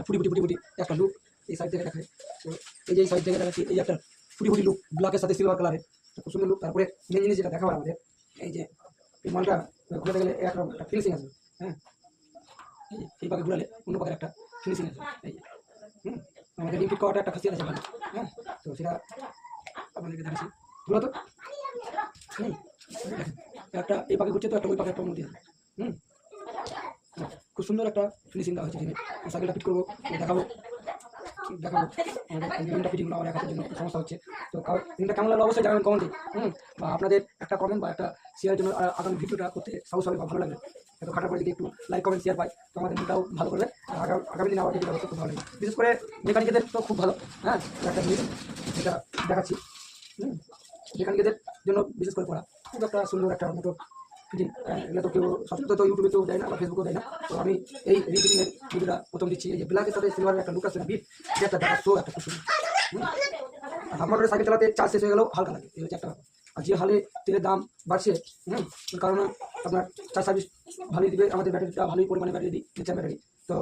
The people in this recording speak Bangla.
ফুটি ফুটি ফুটি ফুটি একটা লুক এই সাইড থেকে দেখায়। তো এই যে এই সাইড থেকে দেখাচ্ছি, এই একটা ফুটি ফুটি লুক ব্ল্যাকের সাথে সিলভার কালারের, খুব সুন্দর লুক। তারপরে মেন জিনিস যেটা দেখাবার আমাদের, এই যে এই মালটা ঘুরাতে গেলে একরকম একটা ফিনিশিং আছে। হ্যাঁ, এই পাকে ঘুরালে অন্য পাকের একটা ফিনিশিং আছে। এই যে আমাদের রিপিট করাটা একটা খাসিয়াত আছে ভালো। হ্যাঁ, তো সেটা আপনাদেরকে দেখাচ্ছি। ঘুরা তো দেখেন, একটা এই পাকে ঘুরছে, তো একটা ওই পাকে একটা মধ্যে আছে। খুব সুন্দর একটা ফিনিশিং দেওয়া হয়েছে। সাইকেলটা ফিট করবো, দেখাবো দেখাবো আমাদের ইঞ্জিনটা ফিটিং আমার একার জন্য সমস্যা হচ্ছে। তো ইঞ্জিনটা কেমন লাগলো অবশ্যই জানাবেন কমেন্টে। বা আপনাদের একটা কমেন্ট বা একটা শেয়ারের জন্য আগামী ভিডিওটা করতে সাহস হবে বা ভালো লাগবে। এত খাটার পরে যদি একটু লাইক কমেন্ট শেয়ার পাই, তো আমাদের মনটাও ভালো করবে। আর আগামী দিনে আমার ভিডিওটা করতে খুব ভালো লাগবে। বিশেষ করে মেকানিকদের তো খুব ভালো। হ্যাঁ, একটা জিনিস এটা দেখাচ্ছি। মেকানিকদের জন্য বিশেষ করে পড়া খুব একটা সুন্দর একটা মোটর ফিটিং। এগুলো তো কেউ সচরাচর তো ইউটিউবে তো দেয় না বা ফেসবুকেও দেয় না। তো আমি এই রিফিটিংয়ের ভিডিওটা প্রথম দিচ্ছি। এই যে ব্ল্যাকের সাথে সিলভারের একটা লুক আছে না, বিট, এটা একটা দেখা শো একটা খুব সুন্দর। আপনার সাইকেল চালাতে চার্জ শেষ হয়ে গেলেও হালকা লাগে, এই হচ্ছে একটা ব্যাপার। আর যে হালে তেলের দাম বাড়ছে, কারণ আপনার চার্জ সার্ভিস ভালোই দিবে, আমাদের ব্যাটারিটা ভালোই পরিমাণে ব্যাটারি দিই, লিথিয়াম ব্যাটারি। তো